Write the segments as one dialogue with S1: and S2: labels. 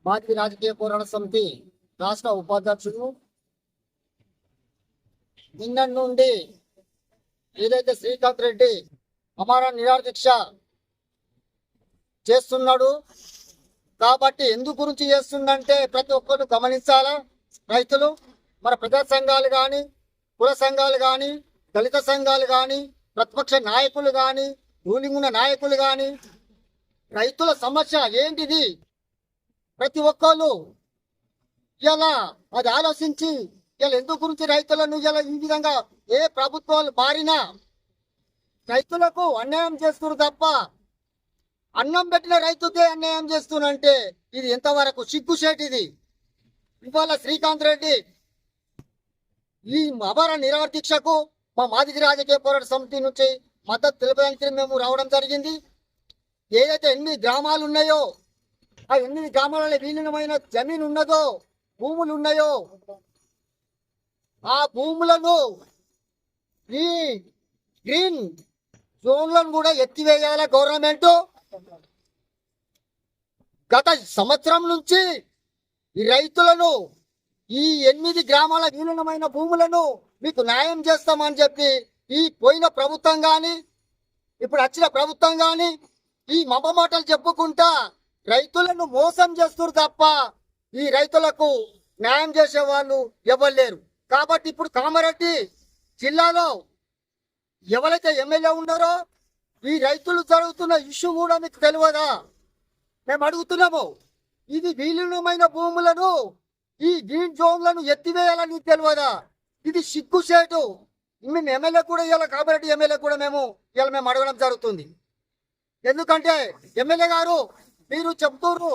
S1: మాజీ రాజకీయ పోరాట సమితి రాష్ట్ర ఉపాధ్యక్షుడు. నిన్న నుండి ఏదైతే శ్రీకాంత్ రెడ్డి అమర నిరాహార దీక్ష చేస్తున్నాడు కాబట్టి ఎందు గురించి చేస్తుందంటే ప్రతి ఒక్కరు గమనించాలా. రైతులు, మన ప్రజా సంఘాలు కానీ, కుల సంఘాలు కానీ, దళిత సంఘాలు కానీ, ప్రతిపక్ష నాయకులు కానీ, రూలింగ్ ఉన్న నాయకులు కానీ, రైతుల సమస్య ఏంటిది ప్రతి ఒక్కరు ఇలా అది ఆలోచించి ఇలా ఎందుకు గురించి రైతులను ఇలా ఈ విధంగా ఏ ప్రభుత్వాలు మారినా రైతులకు అన్యాయం చేస్తున్నారు తప్ప అన్నం పెట్టిన రైతుకే అన్యాయం చేస్తున్నారంటే ఇది ఎంతవరకు సిగ్గుచేటిది. ఇవాళ శ్రీకాంత్ రెడ్డి ఈ అమర నిరాహార దీక్షకు మా మాదిగ రాజకీయ పోరాట సమితి నుంచి మద్దతు తెలుపడానికి మేము రావడం జరిగింది. ఏదైతే 8 గ్రామాలు ఉన్నాయో ఆ 8 గ్రామాలలో విలీనమైన జమీన్ ఉన్నదో, భూములు ఉన్నాయో, ఆ భూములను ఈ గ్రీన్ జోన్లను కూడా ఎత్తివేయాల గవర్నమెంట్. గత సంవత్సరం నుంచి ఈ రైతులను ఈ 8 గ్రామాల విలీనమైన భూములను మీకు న్యాయం చేస్తామని చెప్పి ఈ పోయిన ప్రభుత్వం కానీ ఇప్పుడు వచ్చిన ప్రభుత్వం కానీ ఈ మాటలు చెప్పుకుంటా రైతులను మోసం చేస్తున్నారు తప్ప ఈ రైతులకు న్యాయం చేసే వాళ్ళు ఎవరు లేరు. కాబట్టి ఇప్పుడు కామారెడ్డి జిల్లాలో ఎవరైతే ఎమ్మెల్యే ఉన్నారో ఈ రైతులు జరుగుతున్న ఇష్యూ కూడా మీకు తెలియదా? మేము అడుగుతున్నాము. ఇది విలీనమైన భూములను ఈ గ్రీన్ జోన్లను ఎత్తివేయాలని తెలియదా? ఇది సిగ్గుచేటు. మేము ఎమ్మెల్యే కూడా ఇలా కామారెడ్డి ఎమ్మెల్యే కూడా మేము అడగడం జరుగుతుంది. ఎందుకంటే ఎమ్మెల్యే గారు మీరు చెప్తున్నారు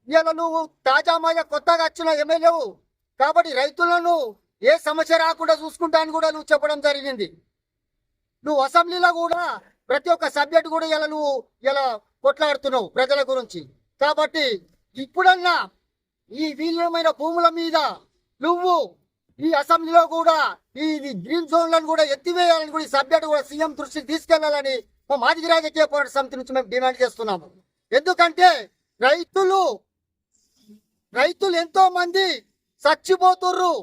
S1: ఇలా నువ్వు తాజా కొత్తగా వచ్చిన ఎమ్మెల్యేవు కాబట్టి రైతులను ఏ సమస్య రాకుండా చూసుకుంటాను కూడా నువ్వు చెప్పడం జరిగింది. నువ్వు అసెంబ్లీలో కూడా ప్రతి ఒక్క సబ్జెక్ట్ కూడా నువ్వు కొట్లాడుతున్నావు ప్రజల గురించి. కాబట్టి ఇప్పుడన్నా ఈ విలీనమైన భూముల మీద నువ్వు ఈ అసెంబ్లీలో కూడా ఈ గ్రీన్ జోన్లను కూడా ఎత్తివేయాలని కూడా ఈ సబ్జెక్ట్ కూడా సీఎం దృష్టికి తీసుకెళ్లాలని మా మాదిగ రాజకీయ పోరాట సమితి నుంచి మేము డిమాండ్ చేస్తున్నాము. ఎందుకంటే రైతులు ఎంతో మంది చచ్చిపోతుర్రు.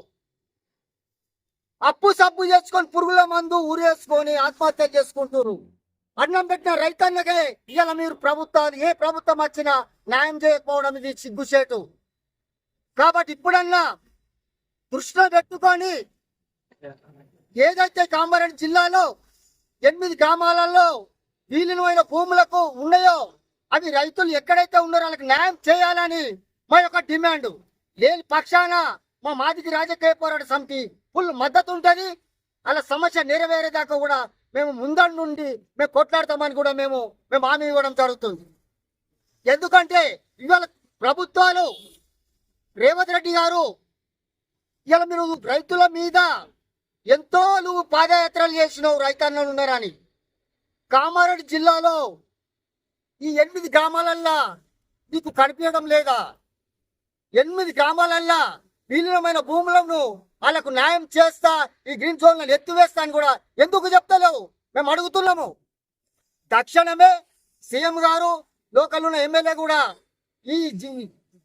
S1: అప్పు సబ్బు చేసుకొని పురుగుల మందు ఊరేసుకొని ఆత్మహత్య చేసుకుంటున్నారు. అన్నం పెట్టిన రైతన్నకే ఇవాళ మీరు ప్రభుత్వాలు ఏ ప్రభుత్వం వచ్చినా న్యాయం చేయకపోవడం ఇది సిగ్గుచేటు. కాబట్టి ఇప్పుడన్నా దృష్టిలో పెట్టుకొని ఏదైతే కామారెడ్డి జిల్లాలో 8 గ్రామాలలో విలీనమైన భూములకు ఉన్నాయో అవి రైతులు ఎక్కడైతే ఉన్నారో వాళ్ళకి న్యాయం చేయాలని మా యొక్క డిమాండ్. లేని పక్షాన మా మాదిగ రాజకీయ పోరాట సమితి ఫుల్ మద్దతు ఉంటుంది. అలా సమస్య నెరవేరేదాకా కూడా మేము ముందడి నుండి మేము కొట్లాడతామని కూడా మేము హామీ ఇవ్వడం జరుగుతుంది. ఎందుకంటే ఇవాళ ప్రభుత్వాలు రేవంత్ రెడ్డి గారు ఇవాళ మీరు రైతుల మీద ఎంతో నువ్వు పాదయాత్రలు చేసినావు రైతన్నలు ఉన్నారని. కామారెడ్డి జిల్లాలో ఈ 8 గ్రామాలల్లా నీకు కనిపించడం లేదా? 8 గ్రామాలల్లా విలీనమైన భూములను వాళ్ళకు న్యాయం చేస్తా ఈ గ్రీన్ జోన్లను ఎత్తివేస్తా అని కూడా ఎందుకు చెప్తలేవు మేము అడుగుతున్నాము. తక్షణమే సీఎం గారు లోకల్ ఉన్న ఎమ్మెల్యే కూడా ఈ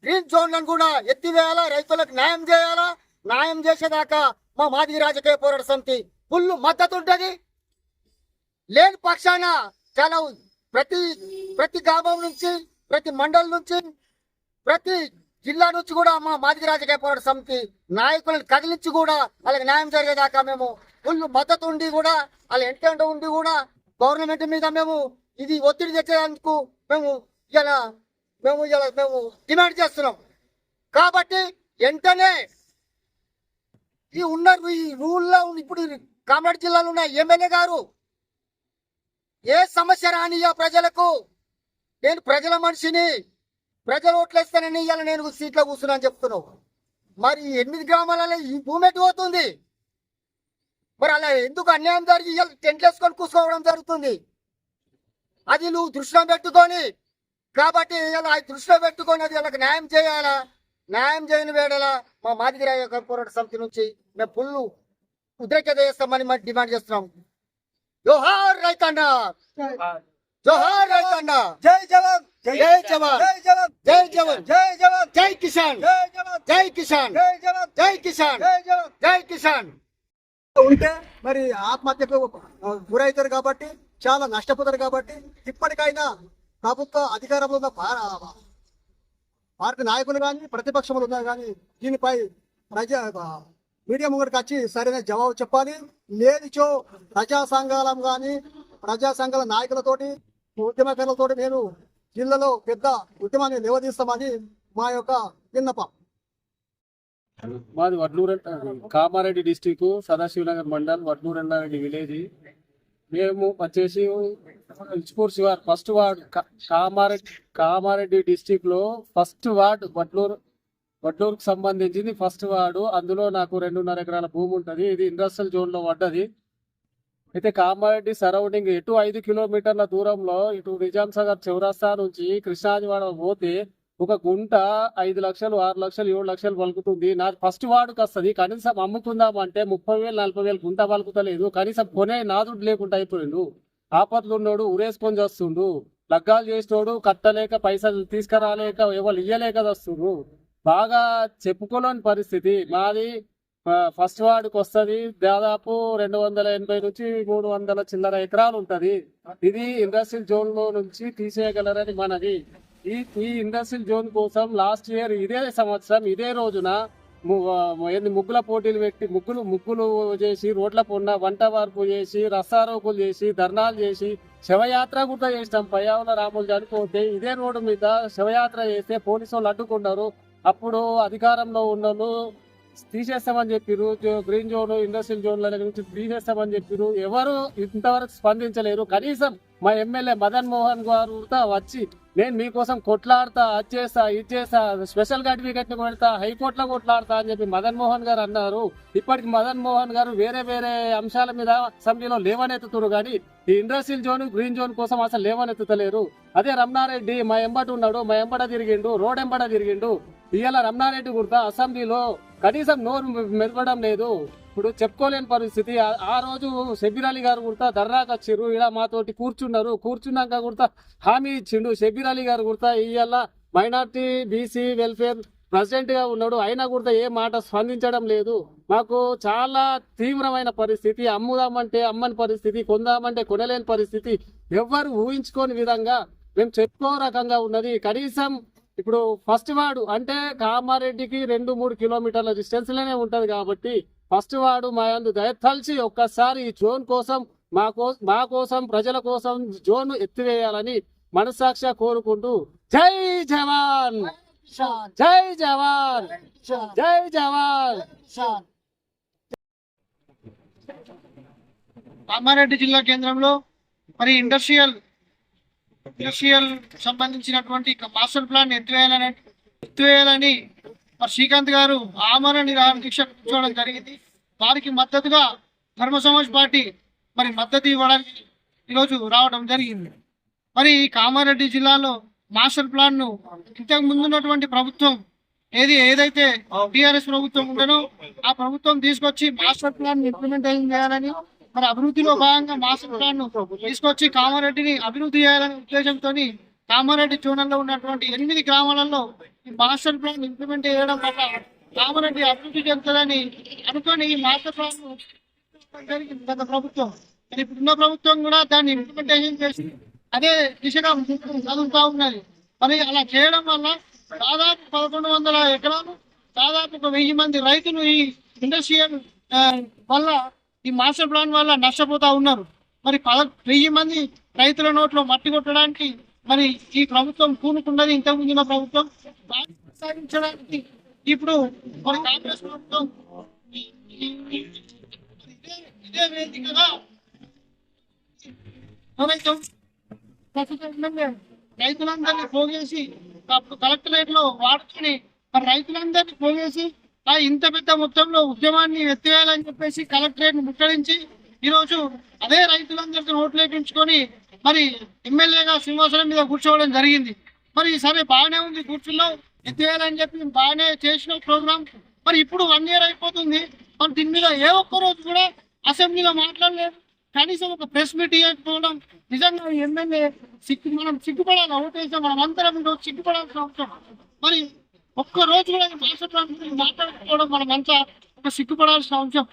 S1: గ్రీన్ జోన్లను కూడా ఎత్తివేయాలా, రైతులకు న్యాయం చేయాలా. న్యాయం చేసేదాకా మా మాదిగ రాజకీయ పోరాట సమితి ఫుల్ మద్దతు ఉంటుంది. లేని పక్షాన చాలా ప్రతి గ్రామం నుంచి, ప్రతి మండలం నుంచి, ప్రతి జిల్లా నుంచి కూడా మా మాదిగ రాజకీయ పోరాట సమితి నాయకులను కదిలించి కూడా వాళ్ళకి న్యాయం జరిగేదాకా మేము ఫుల్ మద్దతు ఉండి కూడా వాళ్ళ ఎంటెంట ఉండి కూడా గవర్నమెంట్ మీద మేము ఇది ఒత్తిడి తెచ్చేందుకు మేము డిమాండ్ చేస్తున్నాం. కాబట్టి వెంటనే ఈ రూల్లో ఇప్పుడు కామారెడ్డి జిల్లాలో ఉన్న ఎమ్మెల్యే గారు ఏ సమస్య రానియా ప్రజలకు, నేను ప్రజల మనిషిని, ప్రజలు ఓట్లేస్తానని ఇవాళ నేను సీట్లో కూర్చున్నాను చెప్తున్నావు. మరి 8 గ్రామాలలో ఈ భూమి ఎటు పోతుంది? మరి అలా ఎందుకు అన్యాయం జరిగి ఇవాళ టెంట్లు వేసుకొని కూర్చోవడం జరుగుతుంది? అది నువ్వు దృష్టిలో పెట్టుకొని, కాబట్టి ఇలా దృష్టిలో పెట్టుకొని అది వాళ్ళకి న్యాయం చేయాలా. న్యాయం చేయని వేడలా మా మాదిగ రాజకీయ పోరాట సమితి నుంచి మేము ఫుల్ ఉద్రేకత చేస్తామని డిమాండ్ చేస్తున్నాం. జోహార్ రైతన్న. జోహార్ రైతన్న.
S2: జై జవాన్
S1: జై జవాన్.
S2: జై జవాన్
S1: జై జవాన్.
S2: జై జవాన్
S1: జై కిసాన్.
S2: జై జవాన్
S1: జై కిసాన్.
S2: జై జవాన్
S1: జై కిసాన్.
S2: జై జవాన్.
S1: జై కిసాన్.
S2: ఉంటే మరి ఆత్మహత్యకు గురవుతారు కాబట్టి చాలా నష్టపోతారు కాబట్టి ఇప్పటికైనా ప్రభుత్వ అధికారంలో ఉన్న పార్టీ నాయకులు కానీ ప్రతిపక్షములు ఉన్నారు కానీ దీనిపై మీడియా ముంగడికి వచ్చి సరైన జవాబు చెప్పాలి. లేనిచో ప్రజా సంఘాలం కానీ ప్రజా సంఘాల నాయకులతోటి ఉద్యమకారులతోటి నేను జిల్లాలో పెద్ద ఉద్యమాన్ని నిలదీస్తామని మా యొక్క విన్నపం.
S3: మాది వడ్లూరు కామారెడ్డి డిస్టిక్ సదాశివనగర్ మండల్ వడ్లూరు అన్నారెడ్డి విలేజ్. మేము వచ్చేసి ఇచ్పూర్ శివార్ ఫస్ట్ వార్డ్ కామారెడ్డి డిస్టిక్ లో ఫస్ట్ వార్డ్ వడ్లూరుకు సంబంధించింది ఫస్ట్ వార్డు. అందులో నాకు 2.5 ఎకరాల భూమి ఉంటుంది. ఇది ఇండస్ట్రియల్ జోన్ లో పడ్డది. అయితే కామారెడ్డి సరౌండింగ్ ఎటు 5 కిలోమీటర్ల దూరంలో ఇటు నిజాం సాగర్ చౌరస్తా నుంచి కృష్ణాజివాడ పోతే ఒక గుంట 5 లక్షలు 6 లక్షలు 7 లక్షలు పలుకుతుంది. నా ఫస్ట్ వార్డుకి వస్తుంది. కనీసం అమ్ముకుందామంటే 30,000 40,000 గుంట పలుకుతలేదు. కనీసం కొనే నాదుడు లేకుండా అయిపోయిండు. ఆపత్లు ఉన్నోడు ఉరేసుకొని వస్తుండు. లగ్గాలు చేసినోడు కట్టలేక పైసలు తీసుకురాలేక ఎవరు ఇయ్యలేక వస్తుండ్రు. బాగా చెప్పుకోలేని పరిస్థితి మాది. ఫస్ట్ వార్డుకి వస్తుంది. దాదాపు 280 నుంచి 300 చిల్లర ఎకరాలు ఉంటది. ఇది ఇండస్ట్రియల్ జోన్ లో నుంచి తీసేయగలరని మనది. ఈ ఇండస్ట్రియల్ జోన్ కోసం లాస్ట్ ఇయర్ ఇదే సంవత్సరం ఇదే రోజున ముగ్గుల పోటీలు పెట్టి ముగ్గులు చేసి రోడ్ల పొన్న వంట వార్పు చేసి రస్తారోకులు చేసి ధర్నాలు చేసి శవయాత్ర కూడా చేసినాం. పయ్యావుల రాములు చనిపోతే ఇదే రోడ్డు మీద శవయాత్ర చేస్తే పోలీసు వాళ్ళు అడ్డుకున్నారు. అప్పుడు అధికారంలో ఉన్నోళ్ళు తీసేస్తామని చెప్పిరు. గ్రీన్ జోన్ ఇండస్ట్రియల్ జోన్ల నుంచి తీసేస్తామని చెప్పిరు. ఎవరు ఇంతవరకు స్పందించలేరు. కనీసం మా ఎమ్మెల్యే మదన్ మోహన్ గారు వచ్చి నేను మీకోసం కొట్లాడతా అది చేస్తా ఇది చేస్తా స్పెషల్ సర్టిఫికెట్ కొడతా హైకోర్టులో కొట్లాడతా అని చెప్పి మదన్ మోహన్ గారు అన్నారు. ఇప్పటికి మదన్ మోహన్ గారు వేరే వేరే అంశాల మీద అసెంబ్లీలో లేవనెత్తుతున్నారు కానీ ఈ ఇండస్ట్రియల్ జోన్ గ్రీన్ జోన్ కోసం అసలు లేవనెత్తుతలేరు. అదే రమణారెడ్డి మా ఎంబటి ఉన్నాడు. మా ఎంబడ తిరిగిండు. రోడ్ ఎంబడ తిరిగిండు. ఇవాళ రమణారెడ్డి కూడా అసెంబ్లీలో కనీసం నోరు మెరపడం లేదు. ఇప్పుడు చెప్పుకోలేని పరిస్థితి. ఆ రోజు షబీర్ అలీ గారు కూడా దర్రాకు వచ్చిర్రు. ఇలా మాతోటి కూర్చున్నారు. కూర్చున్నాక కూడా హామీ ఇచ్చిండు. షబీర్ అలీ గారు కూడా ఇవాళ మైనార్టీ బీసీ వెల్ఫేర్ ప్రెసిడెంట్ గా ఉన్నాడు. అయినా కూడా ఏ మాట స్పందించడం లేదు. మాకు చాలా తీవ్రమైన పరిస్థితి. అమ్ముదామంటే అమ్మని పరిస్థితి, కొందామంటే కొనలేని పరిస్థితి. ఎవ్వరు ఊహించుకోని విధంగా మేము చెప్పుకో రకంగా ఉన్నది. కనీసం ఇప్పుడు ఫస్ట్ వార్డు అంటే కామారెడ్డికి 2-3 కిలోమీటర్ల డిస్టెన్స్ లోనే ఉంటది కాబట్టి ఫస్ట్ వార్డు మా యందు దయతలిచి ఒక్కసారి ఈ జోన్ కోసం మా కోసం ప్రజల కోసం జోన్ ఎత్తివేయాలని మనసాక్షిగా కోరుకుంటూ జై జవాన్ జై జవాన్ జై జవాన్.
S4: కామారెడ్డి జిల్లా కేంద్రంలో మరి ఇండస్ట్రియల్ సంబంధించినటువంటి మాస్టర్ ప్లాన్ ఎత్తివేయాలని మరి శ్రీకాంత్ గారు ఆమరణ నిరాహార దీక్ష కూర్చోవడం జరిగింది. వారికి మద్దతుగా ధర్మ సమాజ్ పార్టీ మరి మద్దతు ఇవ్వడానికి ఈరోజు రావడం జరిగింది. మరి కామారెడ్డి జిల్లాలో మాస్టర్ ప్లాన్ ను ఇంతకు ముందున్నటువంటి ప్రభుత్వం ఏదైతే టిఆర్ఎస్ ప్రభుత్వం ఉండనో ఆ ప్రభుత్వం తీసుకొచ్చి మాస్టర్ ప్లాన్ ఇంప్లిమెంటేషన్ చేయాలని మరి అభివృద్ధిలో భాగంగా మాస్టర్ ప్లాన్ ను తీసుకొచ్చి కామారెడ్డిని అభివృద్ధి చేయాలనే ఉద్దేశంతో కామారెడ్డి జోనల్లో ఉన్నటువంటి 8 గ్రామాలలో ఈ మాస్టర్ ప్లాన్ ఇంప్లిమెంట్ చేయడం వల్ల కామారెడ్డి అభివృద్ధి చెందుతుందని అనుకొని ఈ మాస్టర్ ప్లాన్ జరిగింది గత ప్రభుత్వం. మరి ఇప్పుడున్న ప్రభుత్వం కూడా దాన్ని ఇంప్లిమెంటేషన్ చేసి అదే దిశగా చదువుతా ఉన్నది. మరి అలా చేయడం వల్ల దాదాపు 1100 ఎకరాలు దాదాపు 1000 మంది రైతులు ఈ ఇండస్ట్రియల్ వల్ల ఈ మాస్టర్ ప్లాన్ వల్ల నష్టపోతా ఉన్నారు. మరి 1000 మంది రైతుల నోట్లో మట్టి కొట్టడానికి మరి ఈ ప్రభుత్వం పూనుకున్నది. ఇంతకుముందున్న ప్రభుత్వం సాగించడానికి ఇప్పుడు మరి కాంగ్రెస్ ప్రభుత్వం ఇదే వేదికగా రైతులందరినీ పోగేసి కలెక్టరేట్ లో వాడుకొని మరి రైతులందరినీ పోగేసి ఇంత పెద్ద మొత్తంలో ఉద్యమాన్ని ఎత్తివేయాలని చెప్పేసి కలెక్టరేట్ ను ముట్టడించి ఈరోజు అదే రైతులందరికీ ఓట్లు వేయించుకొని మరి ఎమ్మెల్యేగా సింహాసనం మీద కూర్చోవడం జరిగింది. మరి సరే బాగానే ఉంది, కూర్చున్నాం, ఎత్తివేయాలని చెప్పి బాగానే చేసిన ప్రోగ్రామ్. మరి ఇప్పుడు 1 year అయిపోతుంది. మరి దీని మీద ఏ ఒక్క రోజు కూడా అసెంబ్లీలో మాట్లాడలేదు. కనీసం ఒక ప్రెస్ మీట్ ఇవ్వకపోవడం నిజంగా ఈ ఎమ్మెల్యే మనం సిగ్గుపడాలి. ఓటేసాం మనం అందరం ఈరోజు సిగ్గుపడాల్సిన అవసరం. మరి ఒక్క రోజు కూడా ఈ మాస్టర్ ప్లాన్ గురించి మాట్లాడకపోవడం మనం అంతా ఒక సిగ్గుపడాల్సిన అంశం.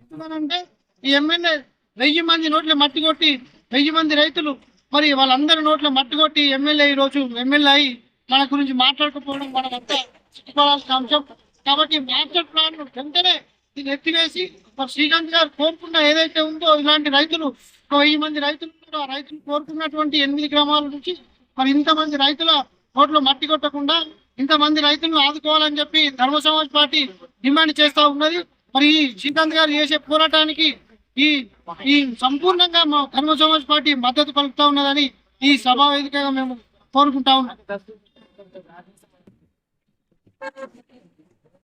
S4: ఎందుకనంటే ఈ ఎమ్మెల్యే 1000 మంది నోట్ల మట్టి కొట్టి 1000 మంది రైతులు మరి వాళ్ళందరి నోట్ల మట్టి కొట్టి ఎమ్మెల్యే ఈ రోజు ఎమ్మెల్యే అయి మన గురించి మాట్లాడకపోవడం మనం అంతా సిగ్గుపడాల్సిన అంశం. కాబట్టి మాస్టర్ ప్లాన్ వెంటనే దీన్ని ఎత్తివేసి మరి శ్రీకాంత్ గారు కోరుకున్న ఏదైతే ఉందో ఇలాంటి రైతులు 1000 మంది రైతులు ఉన్నారో ఆ రైతులు కోరుకున్నటువంటి 8 గ్రామాల నుంచి మరి ఇంతమంది రైతుల నోట్లో మట్టి కొట్టకుండా ఇంతమంది రైతులను ఆదుకోవాలని చెప్పి ధర్మ సమాజ్ పార్టీ డిమాండ్ చేస్తా ఉన్నది. మరి ఈ శ్రీకాంత్ గారు చేసే పోరాటానికి ఈ సంపూర్ణంగా మా ధర్మ సమాజ్ పార్టీ మద్దతు పలుకుతా ఉన్నదని ఈ సభా వేదికగా మేము కోరుకుంటా ఉన్నాం.